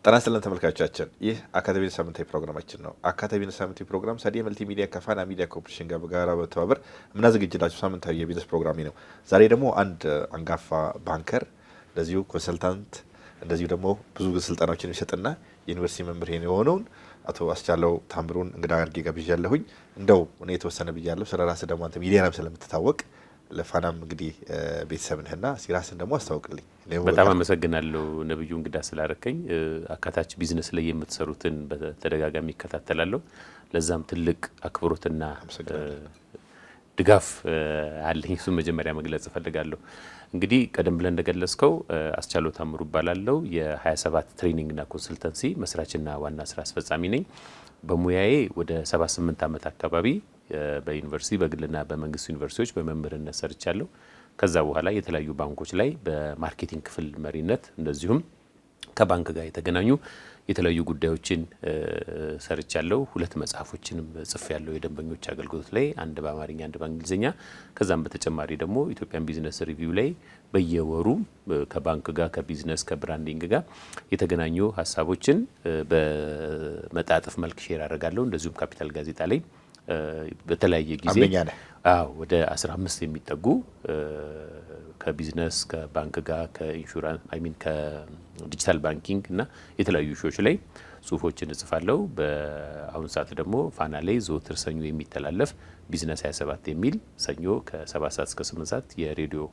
ጤና ይስጥልን ተመልካቾቻችን፣ ይህ አካዳሚ ሳምንታዊ ፕሮግራማችን ነው። አካዳሚ ሳምንታዊ ፕሮግራም ሳዲ መልቲ ሚዲያ ከፋና ሚዲያ ኮርፖሬሽን ጋር በጋራ በመተባበር የምናዘጋጅላችሁ ሳምንታዊ የቢዝነስ ፕሮግራም ነው። ዛሬ ደግሞ አንድ አንጋፋ ባንከር እንደዚሁ ኮንሰልታንት እንደዚሁ ደግሞ ብዙ ስልጠናዎችን የሚሰጥና ዩኒቨርሲቲ መምህር የሆነውን አቶ አስቻለው ታምሩን እንግዳ አድርጌ ጋብዣለሁኝ። እንደው እኔ የተወሰነ ብያለሁ፣ ስለ ራስህ ደግሞ አንተ ሚዲያ ላይ ስለምትታወቅ ለፋናም እንግዲህ ቤተሰብ ነህና ሲራስን ደግሞ አስተዋውቅልኝ። በጣም አመሰግናለሁ ነብዩ እንግዳ ስላረከኝ። አካታች ቢዝነስ ላይ የምትሰሩትን በተደጋጋሚ ይከታተላለሁ። ለዛም ትልቅ አክብሮትና ድጋፍ አለኝ። እሱ መጀመሪያ መግለጽ እፈልጋለሁ። እንግዲህ ቀደም ብለን እንደገለጽከው አስቻለው ታምሩ እባላለሁ። የ27 ትሬኒንግና ኮንሰልተንሲ መስራችና ዋና ስራ አስፈጻሚ ነኝ። በሙያዬ ወደ 78 ዓመት አካባቢ በዩኒቨርሲቲ በግልና በመንግስት ዩኒቨርሲቲዎች በመምህርነት ሰርቻለሁ። ከዛ በኋላ የተለያዩ ባንኮች ላይ በማርኬቲንግ ክፍል መሪነት እንደዚሁም ከባንክ ጋር የተገናኙ የተለያዩ ጉዳዮችን ሰርቻለሁ። 2 መጽሐፎችንም ጽፌያለሁ የደንበኞች አገልግሎት ላይ፣ አንድ በአማርኛ አንድ በእንግሊዝኛ። ከዛም በተጨማሪ ደግሞ ኢትዮጵያን ቢዝነስ ሪቪው ላይ በየወሩ ከባንክ ጋር ከቢዝነስ ከብራንዲንግ ጋር የተገናኙ ሀሳቦችን በመጣጥፍ መልክ ሼር አደርጋለሁ። እንደዚሁም ካፒታል ጋዜጣ ላይ በተለያየ ጊዜ ወደ 15 የሚጠጉ ከቢዝነስ ከባንክ ጋር ከኢንሹራንስ ከዲጂታል ባንኪንግ እና የተለያዩ ሾዎች ላይ ጽሁፎችን እጽፋለሁ። በአሁን ሰዓት ደግሞ ፋና ላይ ዘወትር ሰኞ የሚተላለፍ ቢዝነስ 27 የሚል ሰኞ ከ7 ሰዓት እስከ 8 ሰዓት የሬዲዮ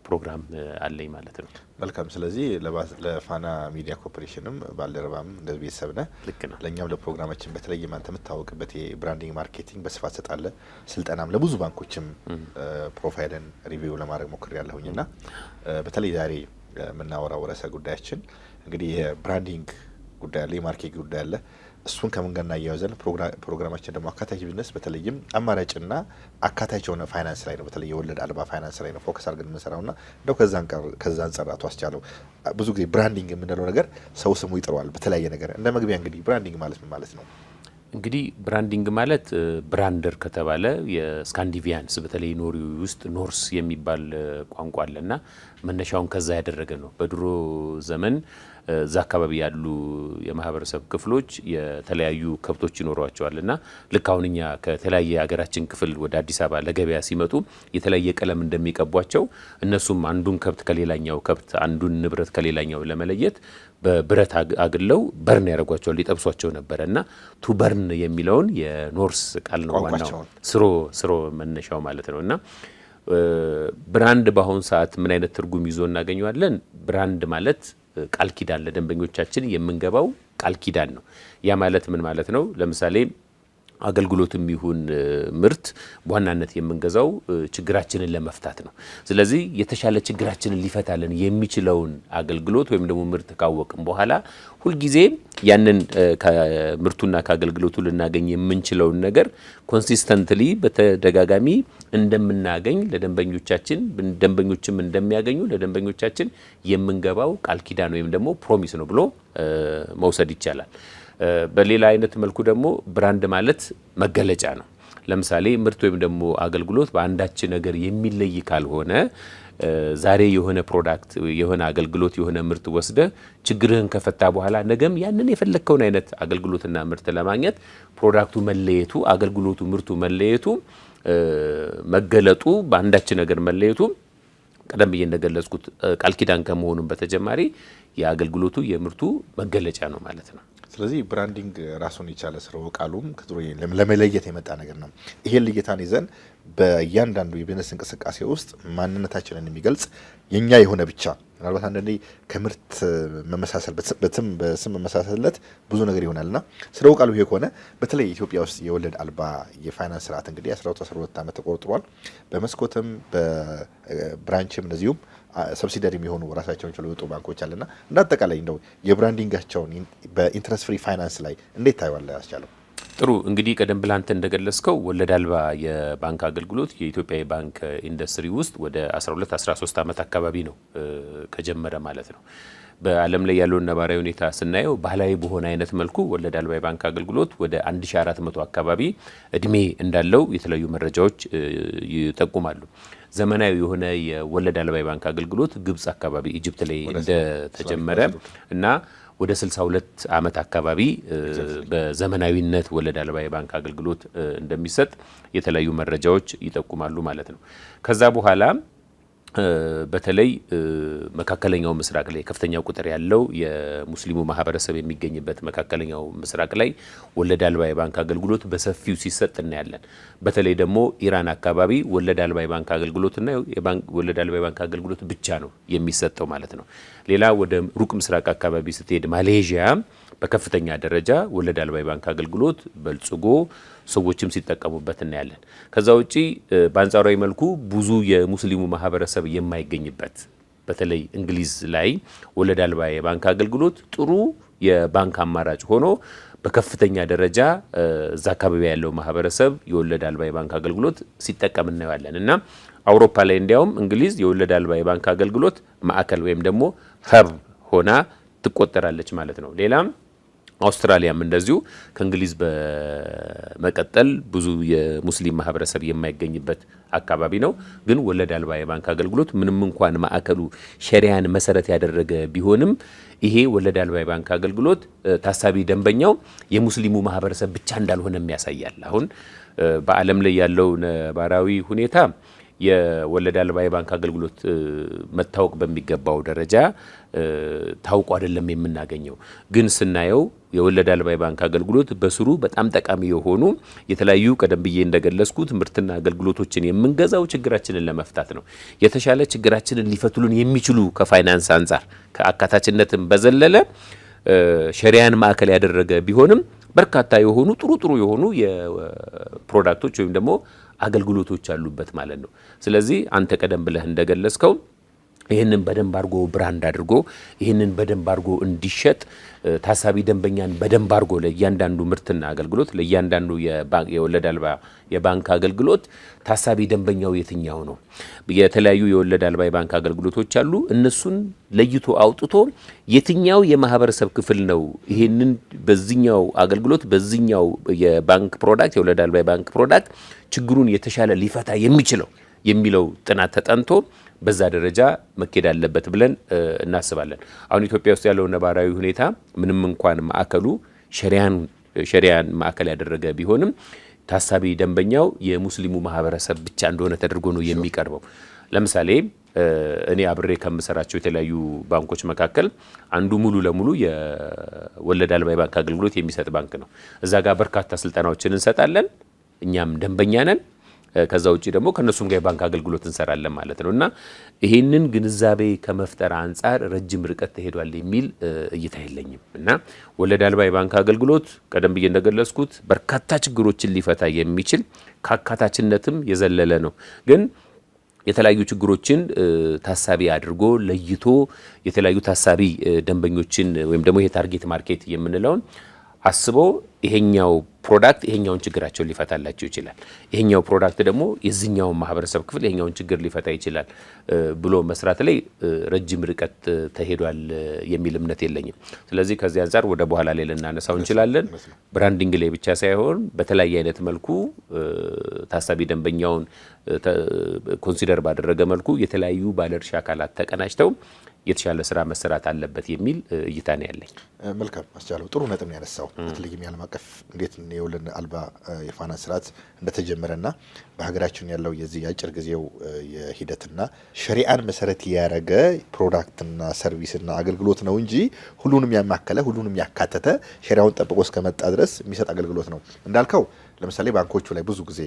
ፕሮግራም አለኝ ማለት ነው። መልካም። ስለዚህ ለፋና ሚዲያ ኮርፖሬሽንም ባልደረባም እንደ ቤተሰብ ነህ። ልክ ነው። ለእኛም ለፕሮግራማችን በተለየ አንተ የምታወቅበት የብራንዲንግ ማርኬቲንግ በስፋት ሰጣለ። ስልጠናም ለብዙ ባንኮችም ፕሮፋይልን ሪቪው ለማድረግ ሞክሬያለሁኝ እና በተለይ ዛሬ የምናወራው ርዕሰ ጉዳያችን እንግዲህ የብራንዲንግ ጉዳይ አለ፣ የማርኬቲንግ ጉዳይ አለ። እሱን ከምን ጋር እናያይዘን ፕሮግራማችን ደግሞ አካታች ቢዝነስ በተለይም አማራጭና አካታች የሆነ ፋይናንስ ላይ ነው፣ በተለይ የወለድ አልባ ፋይናንስ ላይ ነው ፎከስ አድርገን የምንሰራውና እንደው ከዛ አንጻር አቶ አስቻለው ብዙ ጊዜ ብራንዲንግ የምንለው ነገር ሰው ስሙ ይጥረዋል በተለያየ ነገር። እንደ መግቢያ እንግዲህ ብራንዲንግ ማለት ምን ማለት ነው? እንግዲህ ብራንዲንግ ማለት ብራንደር ከተባለ የስካንዲቪያንስ በተለይ ኖሪ ውስጥ ኖርስ የሚባል ቋንቋ አለና መነሻውን ከዛ ያደረገ ነው። በድሮ ዘመን እዛ አካባቢ ያሉ የማህበረሰብ ክፍሎች የተለያዩ ከብቶች ይኖሯቸዋል እና ልክ አሁን እኛ ከተለያየ ሀገራችን ክፍል ወደ አዲስ አበባ ለገበያ ሲመጡ የተለያየ ቀለም እንደሚቀቧቸው እነሱም አንዱን ከብት ከሌላኛው ከብት አንዱን ንብረት ከሌላኛው ለመለየት በብረት አግለው በርን ያደርጓቸዋል፣ ሊጠብሷቸው ነበረ እና ቱ በርን የሚለውን የኖርስ ቃል ነው ዋናው ስሮ መነሻው ማለት ነው። እና ብራንድ በአሁኑ ሰዓት ምን አይነት ትርጉም ይዞ እናገኘዋለን? ብራንድ ማለት ቃል ኪዳን፣ ለደንበኞቻችን የምንገባው ቃል ኪዳን ነው። ያ ማለት ምን ማለት ነው? ለምሳሌ አገልግሎትም ይሁን ምርት በዋናነት የምንገዛው ችግራችንን ለመፍታት ነው። ስለዚህ የተሻለ ችግራችንን ሊፈታልን የሚችለውን አገልግሎት ወይም ደግሞ ምርት ካወቅን በኋላ ሁልጊዜ ያንን ከምርቱና ከአገልግሎቱ ልናገኝ የምንችለውን ነገር ኮንሲስተንትሊ በተደጋጋሚ እንደምናገኝ ለደንበኞቻችን ደንበኞችም እንደሚያገኙ ለደንበኞቻችን የምንገባው ቃል ኪዳን ወይም ደግሞ ፕሮሚስ ነው ብሎ መውሰድ ይቻላል። በሌላ አይነት መልኩ ደግሞ ብራንድ ማለት መገለጫ ነው። ለምሳሌ ምርት ወይም ደግሞ አገልግሎት በአንዳች ነገር የሚለይ ካልሆነ ዛሬ የሆነ ፕሮዳክት የሆነ አገልግሎት የሆነ ምርት ወስደ ችግርህን ከፈታ በኋላ ነገም ያንን የፈለከውን አይነት አገልግሎትና ምርት ለማግኘት ፕሮዳክቱ መለየቱ፣ አገልግሎቱ ምርቱ መለየቱ፣ መገለጡ በአንዳች ነገር መለየቱ ቀደም ብዬ እንደገለጽኩት ቃል ኪዳን ከመሆኑም በተጨማሪ የአገልግሎቱ የምርቱ መገለጫ ነው ማለት ነው። ስለዚህ ብራንዲንግ ራሱን የቻለ ስራው ቃሉም ከድሮ ለመለየት የመጣ ነገር ነው። ይሄን ልየታን ይዘን በእያንዳንዱ የቢዝነስ እንቅስቃሴ ውስጥ ማንነታችንን የሚገልጽ የኛ የሆነ ብቻ ምናልባት አንዳንዴ ከምርት መመሳሰል በስም መመሳሰልለት ብዙ ነገር ይሆናልና ስራው ቃሉ ይሄ ከሆነ በተለይ ኢትዮጵያ ውስጥ የወለድ አልባ የፋይናንስ ስርዓት እንግዲህ 12 ዓመት ተቆርጥሯል። በመስኮትም በብራንችም እንደዚሁም ሰብሲዳሪ የሚሆኑ ራሳቸውን ችለው የወጡ ባንኮች አለና እንደ አጠቃላይ እንደው የብራንዲንጋቸውን በኢንትረስት ፍሪ ፋይናንስ ላይ እንዴት ታይዋለህ አስቻለው? ጥሩ። እንግዲህ ቀደም ብለህ አንተ እንደገለጽከው ወለድ አልባ የባንክ አገልግሎት የኢትዮጵያ የባንክ ኢንዱስትሪ ውስጥ ወደ 12-13 ዓመት አካባቢ ነው ከጀመረ ማለት ነው። በዓለም ላይ ያለውን ነባራዊ ሁኔታ ስናየው ባህላዊ በሆነ አይነት መልኩ ወለድ አልባ የባንክ አገልግሎት ወደ 1400 አካባቢ እድሜ እንዳለው የተለያዩ መረጃዎች ይጠቁማሉ። ዘመናዊ የሆነ የወለድ አልባ የባንክ አገልግሎት ግብጽ አካባቢ ኢጅፕት ላይ እንደተጀመረ እና ወደ 62 ዓመት አካባቢ በዘመናዊነት ወለድ አልባ የባንክ አገልግሎት እንደሚሰጥ የተለያዩ መረጃዎች ይጠቁማሉ ማለት ነው። ከዛ በኋላ በተለይ መካከለኛው ምስራቅ ላይ ከፍተኛ ቁጥር ያለው የሙስሊሙ ማህበረሰብ የሚገኝበት መካከለኛው ምስራቅ ላይ ወለድ አልባ የባንክ አገልግሎት በሰፊው ሲሰጥ እናያለን። በተለይ ደግሞ ኢራን አካባቢ ወለድ አልባ የባንክ አገልግሎትና ወለድ አልባ የባንክ አገልግሎት ብቻ ነው የሚሰጠው ማለት ነው። ሌላ ወደ ሩቅ ምስራቅ አካባቢ ስትሄድ ማሌዥያ በከፍተኛ ደረጃ ወለድ አልባ የባንክ አገልግሎት በልጽጎ ሰዎችም ሲጠቀሙበት እናያለን። ከዛ ውጪ በአንጻራዊ መልኩ ብዙ የሙስሊሙ ማህበረሰብ የማይገኝበት በተለይ እንግሊዝ ላይ ወለድ አልባ የባንክ አገልግሎት ጥሩ የባንክ አማራጭ ሆኖ በከፍተኛ ደረጃ እዛ አካባቢ ያለው ማህበረሰብ የወለድ አልባ የባንክ አገልግሎት ሲጠቀም እናያለን እና አውሮፓ ላይ እንዲያውም እንግሊዝ የወለድ አልባ የባንክ አገልግሎት ማዕከል ወይም ደግሞ ሀብ ሆና ትቆጠራለች ማለት ነው። ሌላም አውስትራሊያም እንደዚሁ ከእንግሊዝ በመቀጠል ብዙ የሙስሊም ማህበረሰብ የማይገኝበት አካባቢ ነው። ግን ወለድ አልባ የባንክ አገልግሎት ምንም እንኳን ማዕከሉ ሸሪያን መሰረት ያደረገ ቢሆንም ይሄ ወለድ አልባ የባንክ አገልግሎት ታሳቢ ደንበኛው የሙስሊሙ ማህበረሰብ ብቻ እንዳልሆነም ያሳያል። አሁን በዓለም ላይ ያለው ነባራዊ ሁኔታ የወለድ አልባ የባንክ አገልግሎት መታወቅ በሚገባው ደረጃ ታውቆ አይደለም የምናገኘው። ግን ስናየው የወለድ አልባ የባንክ አገልግሎት በስሩ በጣም ጠቃሚ የሆኑ የተለያዩ ቀደም ብዬ እንደገለጽኩት ምርትና አገልግሎቶችን የምንገዛው ችግራችንን ለመፍታት ነው። የተሻለ ችግራችንን ሊፈቱልን የሚችሉ ከፋይናንስ አንጻር ከአካታችነትም በዘለለ ሸሪያን ማዕከል ያደረገ ቢሆንም በርካታ የሆኑ ጥሩ የሆኑ የፕሮዳክቶች ወይም ደግሞ አገልግሎቶች አሉበት ማለት ነው። ስለዚህ አንተ ቀደም ብለህ እንደገለጽከው ይህንን በደንብ አድርጎ ብራንድ አድርጎ ይህንን በደንብ አድርጎ እንዲሸጥ ታሳቢ ደንበኛን በደንብ አድርጎ ለእያንዳንዱ ምርትና አገልግሎት ለእያንዳንዱ የወለድ አልባ የባንክ አገልግሎት ታሳቢ ደንበኛው የትኛው ነው? የተለያዩ የወለድ አልባ የባንክ አገልግሎቶች አሉ። እነሱን ለይቶ አውጥቶ የትኛው የማህበረሰብ ክፍል ነው ይህንን በዚህኛው አገልግሎት በዚህኛው የባንክ ፕሮዳክት የወለድ አልባ የባንክ ፕሮዳክት ችግሩን የተሻለ ሊፈታ የሚችለው የሚለው ጥናት ተጠንቶ በዛ ደረጃ መኬድ አለበት ብለን እናስባለን። አሁን ኢትዮጵያ ውስጥ ያለው ነባራዊ ሁኔታ ምንም እንኳን ማዕከሉ ሸሪያን ማዕከል ያደረገ ቢሆንም ታሳቢ ደንበኛው የሙስሊሙ ማህበረሰብ ብቻ እንደሆነ ተደርጎ ነው የሚቀርበው። ለምሳሌ እኔ አብሬ ከምሰራቸው የተለያዩ ባንኮች መካከል አንዱ ሙሉ ለሙሉ የወለድ አልባ የባንክ አገልግሎት የሚሰጥ ባንክ ነው። እዛ ጋር በርካታ ስልጠናዎችን እንሰጣለን። እኛም ደንበኛ ነን። ከዛ ውጪ ደግሞ ከነሱም ጋር የባንክ አገልግሎት እንሰራለን ማለት ነው እና ይሄንን ግንዛቤ ከመፍጠር አንጻር ረጅም ርቀት ተሄዷል የሚል እይታ የለኝም እና ወለድ አልባ የባንክ አገልግሎት ቀደም ብዬ እንደገለጽኩት በርካታ ችግሮችን ሊፈታ የሚችል ከአካታችነትም የዘለለ ነው። ግን የተለያዩ ችግሮችን ታሳቢ አድርጎ ለይቶ የተለያዩ ታሳቢ ደንበኞችን ወይም ደግሞ ይሄ ታርጌት ማርኬት የምንለውን አስቦ ይሄኛው ፕሮዳክት ይሄኛውን ችግራቸውን ሊፈታላቸው ይችላል፣ ይሄኛው ፕሮዳክት ደግሞ የዚህኛውን ማህበረሰብ ክፍል ይሄኛውን ችግር ሊፈታ ይችላል ብሎ መስራት ላይ ረጅም ርቀት ተሄዷል የሚል እምነት የለኝም። ስለዚህ ከዚህ አንጻር ወደ በኋላ ላይ ልናነሳው እንችላለን። ብራንዲንግ ላይ ብቻ ሳይሆን በተለያየ አይነት መልኩ ታሳቢ ደንበኛውን ኮንሲደር ባደረገ መልኩ የተለያዩ ባለድርሻ አካላት ተቀናጅተው የተሻለ ስራ መሰራት አለበት የሚል እይታ ነው ያለኝ። መልካም አስቻለው፣ ጥሩ ነጥብ ነው ያነሳው። በተለይም የዓለም አቀፍ እንዴት የወለድ አልባ የፋይናንስ ስርዓት እንደተጀመረና በሀገራችን ያለው የዚህ የአጭር ጊዜው የሂደትና ሸሪዓን መሰረት ያደረገ ፕሮዳክትና ሰርቪስና አገልግሎት ነው እንጂ ሁሉንም ያማከለ ሁሉንም ያካተተ ሸሪዓውን ጠብቆ እስከመጣ ድረስ የሚሰጥ አገልግሎት ነው። እንዳልከው ለምሳሌ ባንኮቹ ላይ ብዙ ጊዜ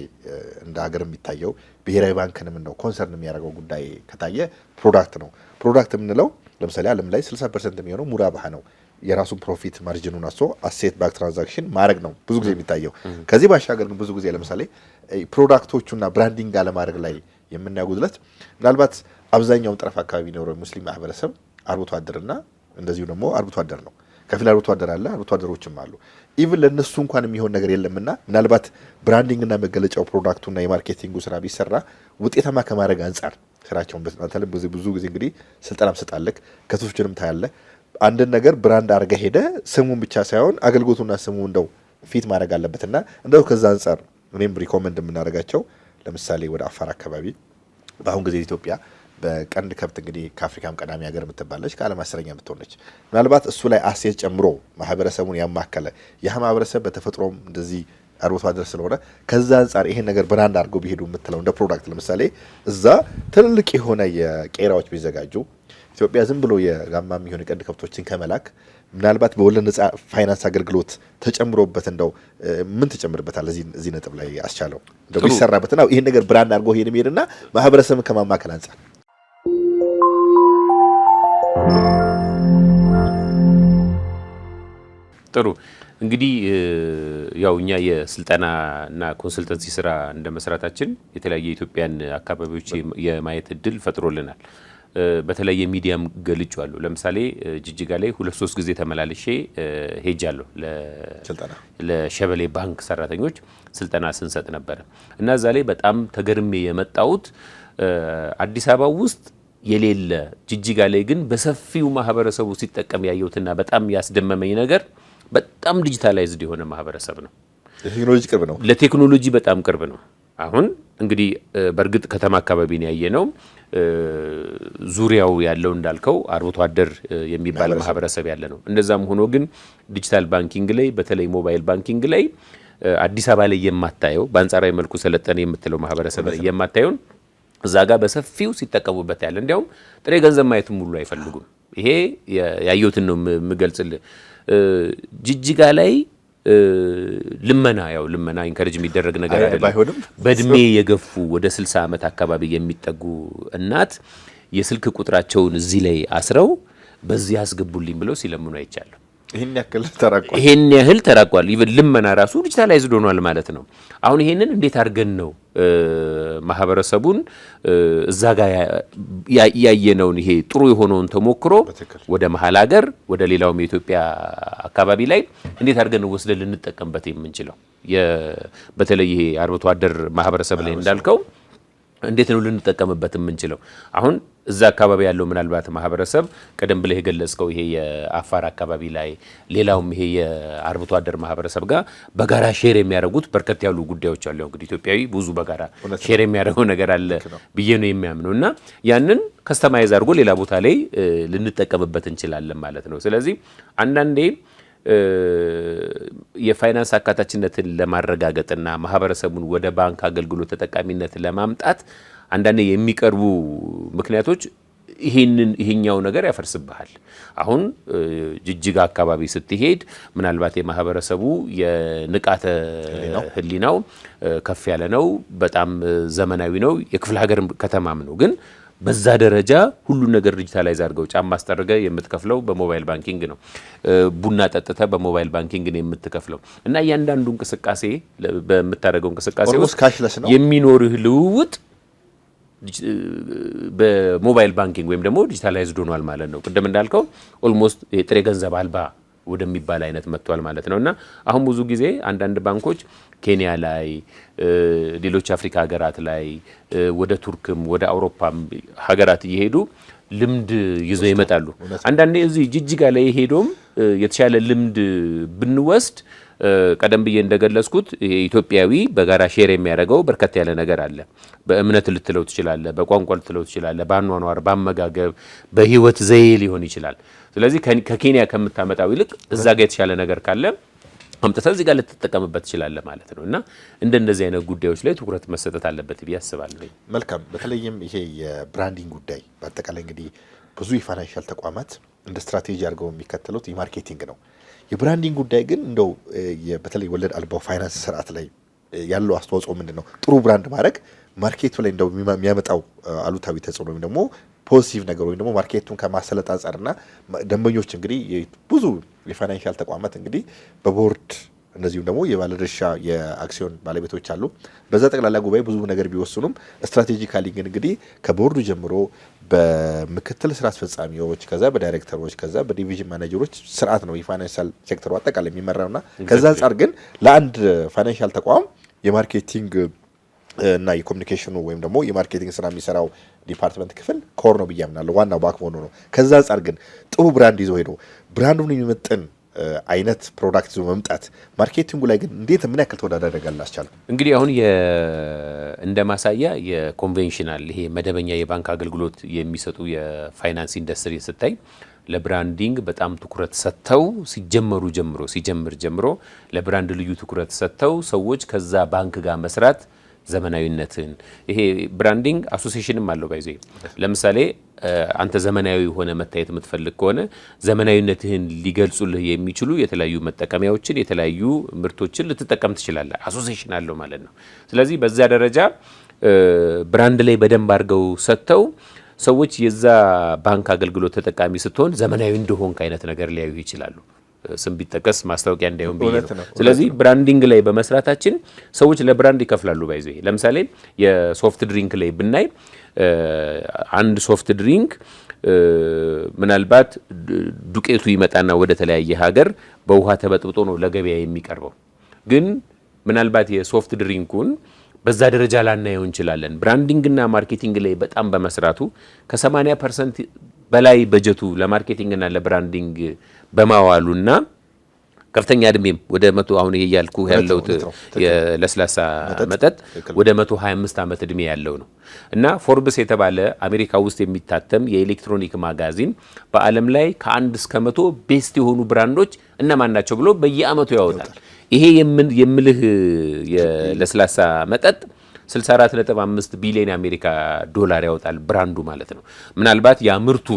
እንደ ሀገር የሚታየው ብሔራዊ ባንክንም ነው ኮንሰርን የሚያደርገው ጉዳይ ከታየ ፕሮዳክት ነው። ፕሮዳክት የምንለው ለምሳሌ ዓለም ላይ 60% የሚሆነው ሙራባህ ነው። የራሱን ፕሮፊት ማርጅኑን አሶ አሴት ባክ ትራንዛክሽን ማድረግ ነው ብዙ ጊዜ የሚታየው። ከዚህ ባሻገር ግን ብዙ ጊዜ ለምሳሌ ፕሮዳክቶቹና ብራንዲንግ አለማድረግ ላይ የምናየው ጉድለት ምናልባት አብዛኛውን ጠረፍ አካባቢ የሚኖረው ሙስሊም ማህበረሰብ አርብቶ አደርና እንደዚሁ ደግሞ አርብቶ አደር ነው። ከፊል አርብቶ አደር አለ፣ አርብቶ አደሮችም አሉ። ኢቭን ለነሱ እንኳን የሚሆን ነገር የለምና ምናልባት ብራንዲንግና መገለጫው ፕሮዳክቱና የማርኬቲንጉ ስራ ቢሰራ ውጤታማ ከማድረግ አንጻር ስራቸውን በተናተለም ብዙ ጊዜ እንግዲህ ስልጠናም ሰጣለክ ከቶችንም ታያለ። አንድን ነገር ብራንድ አድርገ ሄደ ስሙን ብቻ ሳይሆን አገልግሎቱና ስሙ እንደው ፊት ማድረግ አለበትና እንደው ከዛ አንጻር እኔም ሪኮመንድ የምናደርጋቸው ለምሳሌ ወደ አፋር አካባቢ በአሁን ጊዜ ኢትዮጵያ በቀንድ ከብት እንግዲህ ከአፍሪካም ቀዳሚ ሀገር የምትባለች ከዓለም 10ኛ የምትሆነች ምናልባት እሱ ላይ አሴት ጨምሮ ማህበረሰቡን ያማከለ ያ ማህበረሰብ በተፈጥሮም እንደዚህ አርብቶ አደር ስለሆነ ከዛ አንጻር ይሄን ነገር ብራንድ አድርገው ቢሄዱ የምትለው እንደ ፕሮዳክት ለምሳሌ እዛ ትልልቅ የሆነ የቄራዎች ቢዘጋጁ ኢትዮጵያ ዝም ብሎ የጋማ የሚሆን የቀንድ ከብቶችን ከመላክ ምናልባት በወለድ ነጻ ፋይናንስ አገልግሎት ተጨምሮበት እንደው ምን ተጨምርበታል እዚህ ነጥብ ላይ አስቻለው እንደው ቢሰራበትና ይሄን ነገር ብራንድ አድርጎ ሄድና ማህበረሰብን ከማማከል አንጻር ጥሩ እንግዲህ ያው እኛ የስልጠናና ኮንሰልተንሲ ስራ እንደ መስራታችን የተለያየ የኢትዮጵያን አካባቢዎች የማየት እድል ፈጥሮልናል። በተለያየ ሚዲያም ገልጫለሁ። ለምሳሌ ጅጅጋ ላይ 2-3 ጊዜ ተመላልሼ ሄጃለሁ ለሸበሌ ባንክ ሰራተኞች ስልጠና ስንሰጥ ነበር እና እዛ ላይ በጣም ተገርሜ የመጣሁት አዲስ አበባ ውስጥ የሌለ ጅጅጋ ላይ ግን በሰፊው ማህበረሰቡ ሲጠቀም ያየሁትና በጣም ያስደመመኝ ነገር በጣም ዲጂታላይዝድ የሆነ ማህበረሰብ ነው። ለቴክኖሎጂ ቅርብ ነው። ለቴክኖሎጂ በጣም ቅርብ ነው። አሁን እንግዲህ በእርግጥ ከተማ አካባቢ ነው ያየነው። ዙሪያው ያለው እንዳልከው አርብቶ አደር የሚባል ማህበረሰብ ያለ ነው። እንደዛም ሆኖ ግን ዲጂታል ባንኪንግ ላይ በተለይ ሞባይል ባንኪንግ ላይ አዲስ አበባ ላይ የማታየው በአንጻራዊ መልኩ ሰለጠነ የምትለው ማህበረሰብ ላይ የማታየውን እዛ ጋር በሰፊው ሲጠቀሙበት ያለ እንዲያውም ጥሬ ገንዘብ ማየቱን ሙሉ አይፈልጉም። ይሄ ያየሁትን ነው የምገልጽልህ። ጅጅጋ ላይ ልመና ኢንከሬጅ የሚደረግ ነገር አይደለም። በእድሜ የገፉ ወደ 60 ዓመት አካባቢ የሚጠጉ እናት የስልክ ቁጥራቸውን እዚህ ላይ አስረው በዚህ አስገቡልኝ ብለው ሲለምኑ አይቻለሁ። ይሄን ያህል ተራቋል። ኢቭን ልመና ራሱ ዲጂታላይዝድ ሆኗል ማለት ነው። አሁን ይሄንን እንዴት አድርገን ነው ማህበረሰቡን እዛ ጋር ያየነውን ይሄ ጥሩ የሆነውን ተሞክሮ ወደ መሀል ሀገር ወደ ሌላውም የኢትዮጵያ አካባቢ ላይ እንዴት አድርገን ወስደን ልንጠቀምበት የምንችለው በተለይ ይሄ አርብቶ አደር ማህበረሰብ ላይ እንዳልከው እንዴት ነው ልንጠቀምበት የምንችለው? አሁን እዛ አካባቢ ያለው ምናልባት ማህበረሰብ ቀደም ብለህ የገለጽከው ይሄ የአፋር አካባቢ ላይ ሌላውም ይሄ የአርብቶ አደር ማህበረሰብ ጋር በጋራ ሼር የሚያደርጉት በርከት ያሉ ጉዳዮች አሉ። እንግዲህ ኢትዮጵያዊ ብዙ በጋራ ሼር የሚያደርገው ነገር አለ ብዬ ነው የሚያምነው እና ያንን ከስተማይዝ አድርጎ ሌላ ቦታ ላይ ልንጠቀምበት እንችላለን ማለት ነው። ስለዚህ አንዳንዴ የፋይናንስ አካታችነትን ለማረጋገጥና ማህበረሰቡን ወደ ባንክ አገልግሎት ተጠቃሚነት ለማምጣት አንዳንዴ የሚቀርቡ ምክንያቶች ይሄኛው ነገር ያፈርስብሃል። አሁን ጅጅጋ አካባቢ ስትሄድ ምናልባት የማህበረሰቡ የንቃተ ህሊናው ከፍ ያለ ነው፣ በጣም ዘመናዊ ነው፣ የክፍለ ሀገር ከተማም ነው። ግን በዛ ደረጃ ሁሉን ነገር ዲጂታላይዝ አድርገው ጫማ አስጠርገ የምትከፍለው በሞባይል ባንኪንግ ነው። ቡና ጠጥተ በሞባይል ባንኪንግ ነው የምትከፍለው እና እያንዳንዱ እንቅስቃሴ በምታደርገው እንቅስቃሴ ውስጥ የሚኖርህ ልውውጥ በሞባይል ባንኪንግ ወይም ደግሞ ዲጂታላይዝድ ሆኗል ማለት ነው። ቅድም እንዳልከው ኦልሞስት የጥሬ ገንዘብ አልባ ወደሚባል አይነት መጥቷል ማለት ነው እና አሁን ብዙ ጊዜ አንዳንድ ባንኮች ኬንያ ላይ ሌሎች አፍሪካ ሀገራት ላይ ወደ ቱርክም ወደ አውሮፓም ሀገራት እየሄዱ ልምድ ይዘው ይመጣሉ። አንዳንዴ እዚህ ጅጅጋ ላይ ሄዶም የተሻለ ልምድ ብንወስድ ቀደም ብዬ እንደገለጽኩት ኢትዮጵያዊ በጋራ ሼር የሚያደርገው በርከት ያለ ነገር አለ። በእምነት ልትለው ትችላለህ፣ በቋንቋ ልትለው ትችላለህ፣ በአኗኗር፣ በአመጋገብ፣ በህይወት ዘዬ ሊሆን ይችላል። ስለዚህ ከኬንያ ከምታመጣው ይልቅ እዛ ጋር የተሻለ ነገር ካለ አምጥተህ እዚህ ጋር ልትጠቀምበት ትችላለህ ማለት ነው እና እንደነዚህ አይነት ጉዳዮች ላይ ትኩረት መሰጠት አለበት ብዬ አስባለሁ። መልካም። በተለይም ይሄ የብራንዲንግ ጉዳይ በአጠቃላይ እንግዲህ ብዙ የፋይናንሻል ተቋማት እንደ ስትራቴጂ አድርገው የሚከተሉት የማርኬቲንግ ነው። የብራንዲንግ ጉዳይ ግን እንደው በተለይ ወለድ አልባው ፋይናንስ ስርዓት ላይ ያለው አስተዋጽኦ ምንድን ነው? ጥሩ ብራንድ ማድረግ ማርኬቱ ላይ እንደው የሚያመጣው አሉታዊ ተጽዕኖ ወይም ደግሞ ፖዚቲቭ ነገር ወይም ደግሞ ማርኬቱን ከማሰለጥ አንጻርና ደንበኞች እንግዲህ ብዙ የፋይናንሻል ተቋማት እንግዲህ በቦርድ እንደዚሁም ደግሞ የባለድርሻ የአክሲዮን ባለቤቶች አሉ። በዛ ጠቅላላ ጉባኤ ብዙ ነገር ቢወስኑም ስትራቴጂካሊ ግን እንግዲህ ከቦርዱ ጀምሮ በምክትል ስራ አስፈጻሚዎች፣ ከዛ በዳይሬክተሮች፣ ከዛ በዲቪዥን ማኔጀሮች ስርዓት ነው የፋይናንሻል ሴክተሩ አጠቃላይ የሚመራውና ከዛ አንጻር ግን ለአንድ ፋይናንሻል ተቋም የማርኬቲንግ እና የኮሚኒኬሽኑ ወይም ደግሞ የማርኬቲንግ ስራ የሚሰራው ዲፓርትመንት ክፍል ኮር ነው ብዬ አምናለሁ። ዋናው ባክቦኑ ነው። ከዛ አንጻር ግን ጥሩ ብራንድ ይዞ ሄዶ ብራንዱን የሚመጥን አይነት ፕሮዳክት ይዞ መምጣት ማርኬቲንጉ ላይ ግን እንዴት ምን ያክል ተወዳዳሪ ያደርጋል? እንግዲህ አሁን እንደ ማሳያ የኮንቬንሽናል ይሄ መደበኛ የባንክ አገልግሎት የሚሰጡ የፋይናንስ ኢንዱስትሪ ስታይ ለብራንዲንግ በጣም ትኩረት ሰጥተው ሲጀምር ጀምሮ ለብራንድ ልዩ ትኩረት ሰጥተው ሰዎች ከዛ ባንክ ጋር መስራት ዘመናዊነትን ይሄ ብራንዲንግ አሶሲዬሽንም አለው ባይዘ ለምሳሌ አንተ ዘመናዊ ሆነ መታየት የምትፈልግ ከሆነ ዘመናዊነትህን ሊገልጹልህ የሚችሉ የተለያዩ መጠቀሚያዎችን የተለያዩ ምርቶችን ልትጠቀም ትችላለህ። አሶሲዬሽን አለው ማለት ነው። ስለዚህ በዛ ደረጃ ብራንድ ላይ በደንብ አድርገው ሰጥተው ሰዎች የዛ ባንክ አገልግሎት ተጠቃሚ ስትሆን ዘመናዊ እንደሆንክ አይነት ነገር ሊያዩ ይችላሉ። ስም ቢጠቀስ ማስታወቂያ እንዳይሆን ብዬ ነው። ስለዚህ ብራንዲንግ ላይ በመስራታችን ሰዎች ለብራንድ ይከፍላሉ። ባይዘ ለምሳሌ የሶፍት ድሪንክ ላይ ብናይ አንድ ሶፍት ድሪንክ ምናልባት ዱቄቱ ይመጣና ወደ ተለያየ ሀገር በውሃ ተበጥብጦ ነው ለገበያ የሚቀርበው። ግን ምናልባት የሶፍት ድሪንኩን በዛ ደረጃ ላናየው እንችላለን። ብራንዲንግና ማርኬቲንግ ላይ በጣም በመስራቱ ከ80% በላይ በጀቱ ለማርኬቲንግና ለብራንዲንግ በማዋሉና ከፍተኛ እድሜም ወደ 100 አሁን ይሄ ያልኩ ያለው የለስላሳ መጠጥ ወደ 125 ዓመት እድሜ ያለው ነው እና ፎርብስ የተባለ አሜሪካ ውስጥ የሚታተም የኤሌክትሮኒክ ማጋዚን በዓለም ላይ ከ1 እስከ 100 ቤስት የሆኑ ብራንዶች እነማን ናቸው ብሎ በየአመቱ ያወጣል። ይሄ የምልህ የለስላሳ መጠጥ 64.5 ቢሊዮን የአሜሪካ ዶላር ያወጣል ብራንዱ ማለት ነው። ምናልባት ያ ምርቱ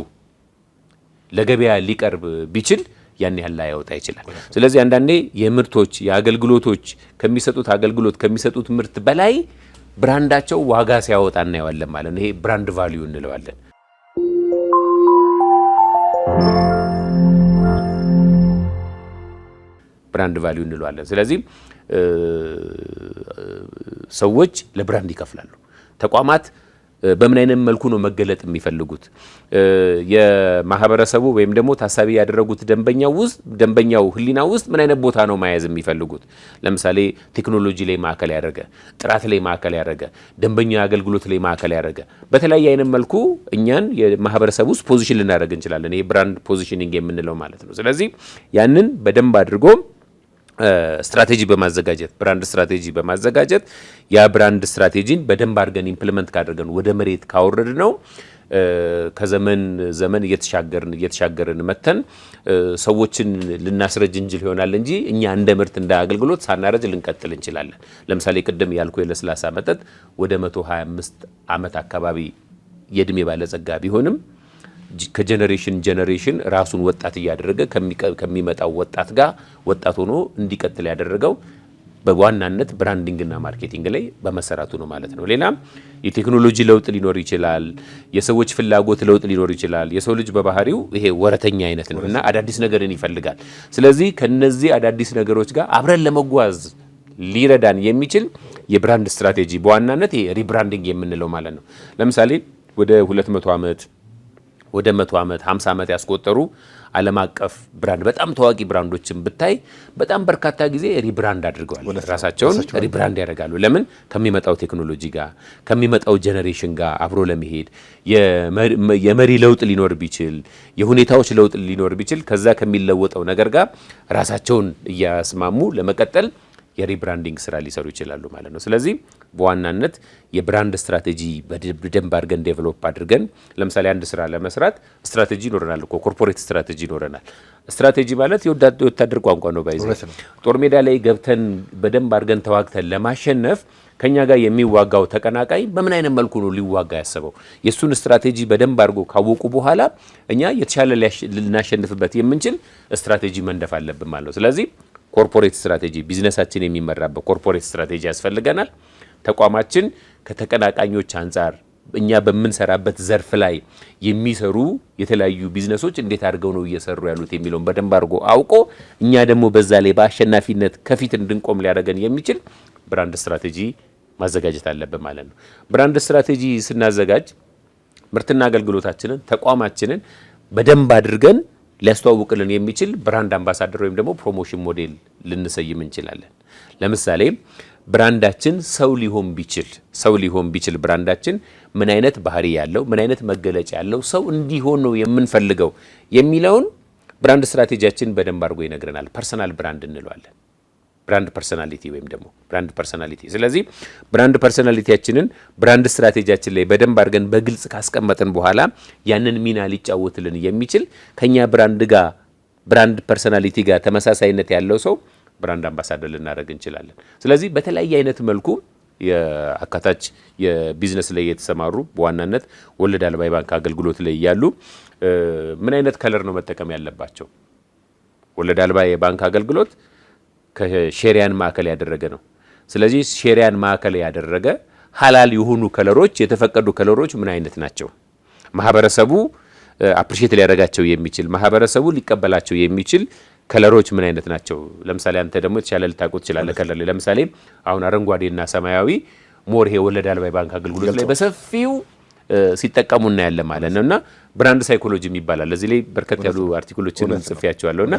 ለገበያ ሊቀርብ ቢችል ያን ያህል ላያወጣ ይችላል። ስለዚህ አንዳንዴ የምርቶች የአገልግሎቶች ከሚሰጡት አገልግሎት ከሚሰጡት ምርት በላይ ብራንዳቸው ዋጋ ሲያወጣ እናየዋለን ማለት ነው። ይሄ ብራንድ ቫልዩ እንለዋለን። ብራንድ ቫልዩ እንለዋለን። ስለዚህ ሰዎች ለብራንድ ይከፍላሉ። ተቋማት በምን አይነት መልኩ ነው መገለጥ የሚፈልጉት? የማህበረሰቡ ወይም ደግሞ ታሳቢ ያደረጉት ደንበኛው ህሊና ውስጥ ምን አይነት ቦታ ነው መያዝ የሚፈልጉት? ለምሳሌ ቴክኖሎጂ ላይ ማዕከል ያደረገ፣ ጥራት ላይ ማዕከል ያደረገ፣ ደንበኛ አገልግሎት ላይ ማዕከል ያደረገ በተለያየ አይነት መልኩ እኛን የማህበረሰቡ ውስጥ ፖዚሽን ልናደርግ እንችላለን። ይሄ ብራንድ ፖዚሽኒንግ የምንለው ማለት ነው። ስለዚህ ያንን በደንብ አድርጎ ስትራቴጂ በማዘጋጀት ብራንድ ስትራቴጂ በማዘጋጀት ያ ብራንድ ስትራቴጂን በደንብ አድርገን ኢምፕሊመንት ካደረገን ወደ መሬት ካወረድ ነው ከዘመን እየተሻገርን መተን ሰዎችን ልናስረጅ እንችል ይሆናል እንጂ እኛ እንደ ምርት እንደ አገልግሎት ሳናረጅ ልንቀጥል እንችላለን። ለምሳሌ ቅድም ያልኩ የለስላሳ መጠጥ ወደ 125 ዓመት አካባቢ የእድሜ ባለጸጋ ቢሆንም ከጀነሬሽን ራሱን ወጣት እያደረገ ከሚመጣው ወጣት ጋር ወጣት ሆኖ እንዲቀጥል ያደረገው በዋናነት ብራንዲንግና ማርኬቲንግ ላይ በመሰራቱ ነው ማለት ነው። ሌላ የቴክኖሎጂ ለውጥ ሊኖር ይችላል። የሰዎች ፍላጎት ለውጥ ሊኖር ይችላል። የሰው ልጅ በባህሪው ይሄ ወረተኛ አይነት ነው እና አዳዲስ ነገርን ይፈልጋል። ስለዚህ ከነዚህ አዳዲስ ነገሮች ጋር አብረን ለመጓዝ ሊረዳን የሚችል የብራንድ ስትራቴጂ በዋናነት ይሄ ሪብራንዲንግ የምንለው ማለት ነው። ለምሳሌ ወደ 200 ዓመት ወደ 100 ዓመት 50 ዓመት ያስቆጠሩ ዓለም አቀፍ ብራንድ በጣም ታዋቂ ብራንዶችን ብታይ በጣም በርካታ ጊዜ ሪብራንድ አድርገዋል። ራሳቸውን ሪብራንድ ያደርጋሉ። ለምን? ከሚመጣው ቴክኖሎጂ ጋር ከሚመጣው ጄኔሬሽን ጋር አብሮ ለመሄድ የመሪ ለውጥ ሊኖር ቢችል የሁኔታዎች ለውጥ ሊኖር ቢችል ከዛ ከሚለወጠው ነገር ጋር ራሳቸውን እያስማሙ ለመቀጠል የሪብራንዲንግ ስራ ሊሰሩ ይችላሉ ማለት ነው። ስለዚህ በዋናነት የብራንድ ስትራቴጂ በደንብ አድርገን ዴቨሎፕ አድርገን ለምሳሌ አንድ ስራ ለመስራት ስትራቴጂ ይኖረናል እኮ ኮርፖሬት ስትራቴጂ ይኖረናል። ስትራቴጂ ማለት የወታደር ቋንቋ ነው። ባይዘ ጦር ሜዳ ላይ ገብተን በደንብ አድርገን ተዋግተን ለማሸነፍ ከኛ ጋር የሚዋጋው ተቀናቃይ በምን አይነት መልኩ ነው ሊዋጋ ያሰበው? የሱን ስትራቴጂ በደንብ አድርጎ ካወቁ በኋላ እኛ የተሻለ ልናሸንፍበት የምንችል ስትራቴጂ መንደፍ አለብን ማለት ነው። ስለዚህ ኮርፖሬት ስትራቴጂ ቢዝነሳችን የሚመራበት ኮርፖሬት ስትራቴጂ ያስፈልገናል። ተቋማችን ከተቀናቃኞች አንጻር እኛ በምንሰራበት ዘርፍ ላይ የሚሰሩ የተለያዩ ቢዝነሶች እንዴት አድርገው ነው እየሰሩ ያሉት የሚለውን በደንብ አድርጎ አውቆ እኛ ደግሞ በዛ ላይ በአሸናፊነት ከፊት እንድንቆም ሊያደርገን የሚችል ብራንድ ስትራቴጂ ማዘጋጀት አለብን ማለት ነው። ብራንድ ስትራቴጂ ስናዘጋጅ ምርትና አገልግሎታችንን ተቋማችንን በደንብ አድርገን ሊያስተዋውቅልን የሚችል ብራንድ አምባሳደር ወይም ደግሞ ፕሮሞሽን ሞዴል ልንሰይም እንችላለን። ለምሳሌ ብራንዳችን ሰው ሊሆን ቢችል ብራንዳችን ምን አይነት ባህሪ ያለው ምን አይነት መገለጫ ያለው ሰው እንዲሆን ነው የምንፈልገው የሚለውን ብራንድ ስትራቴጂያችን በደንብ አድርጎ ይነግረናል። ፐርሰናል ብራንድ እንለዋለን። ብራንድ ፐርሰናሊቲ ወይም ደግሞ ብራንድ ፐርሰናሊቲ። ስለዚህ ብራንድ ፐርሰናሊቲያችንን ብራንድ ስትራቴጂያችን ላይ በደንብ አድርገን በግልጽ ካስቀመጥን በኋላ ያንን ሚና ሊጫወትልን የሚችል ከኛ ብራንድ ፐርሰናሊቲ ጋር ተመሳሳይነት ያለው ሰው ብራንድ አምባሳደር ልናደርግ እንችላለን። ስለዚህ በተለያየ አይነት መልኩ የአካታች የቢዝነስ ላይ የተሰማሩ በዋናነት ወለድ አልባ የባንክ አገልግሎት ላይ ያሉ ምን አይነት ከለር ነው መጠቀም ያለባቸው? ወለድ አልባ የባንክ አገልግሎት ከሼሪያን ማዕከል ያደረገ ነው። ስለዚህ ሼሪያን ማዕከል ያደረገ ሀላል የሆኑ ከለሮች፣ የተፈቀዱ ከለሮች ምን አይነት ናቸው? ማህበረሰቡ አፕሪሼት ሊያደርጋቸው የሚችል ማህበረሰቡ ሊቀበላቸው የሚችል ከለሮች ምን አይነት ናቸው? ለምሳሌ አንተ ደግሞ የተሻለ ልታውቁ ትችላለህ። ከለር ላይ ለምሳሌ አሁን አረንጓዴና ሰማያዊ ሞር ይሄ ወለድ አልባ የባንክ አገልግሎት ላይ በሰፊው ሲጠቀሙ እናያለን ማለት ነው። እና ብራንድ ሳይኮሎጂ ይባላል። ለዚህ ላይ በርከት ያሉ አርቲክሎችን ጽፌያቸዋለሁ። እና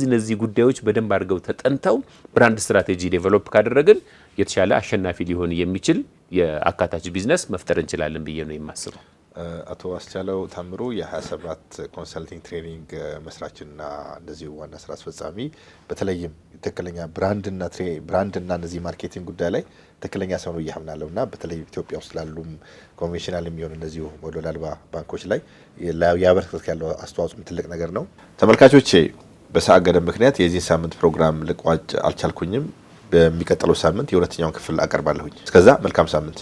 እነዚህ ጉዳዮች በደንብ አድርገው ተጠንተው ብራንድ ስትራቴጂ ዴቨሎፕ ካደረግን የተሻለ አሸናፊ ሊሆን የሚችል የአካታች ቢዝነስ መፍጠር እንችላለን ብዬ ነው የማስበው። አቶ አስቻለው ታምሩ የ27 ኮንሰልቲንግ ትሬኒንግ መስራችና እንደዚሁ ዋና ስራ አስፈጻሚ፣ በተለይም ትክክለኛ ብራንድና እነዚህ ማርኬቲንግ ጉዳይ ላይ ትክክለኛ ሰው ነው እያምናለሁ እና በተለይ ኢትዮጵያ ውስጥ ላሉም ኮንቬንሽናል የሚሆኑ እነዚሁ ወለድ አልባ ባንኮች ላይ ያበረከቱት ያለው አስተዋጽኦም ትልቅ ነገር ነው። ተመልካቾቼ በሰዓት ገደብ ምክንያት የዚህን ሳምንት ፕሮግራም ልቋጭ አልቻልኩኝም። በሚቀጥለው ሳምንት የሁለተኛውን ክፍል አቀርባለሁኝ። እስከዛ መልካም ሳምንት።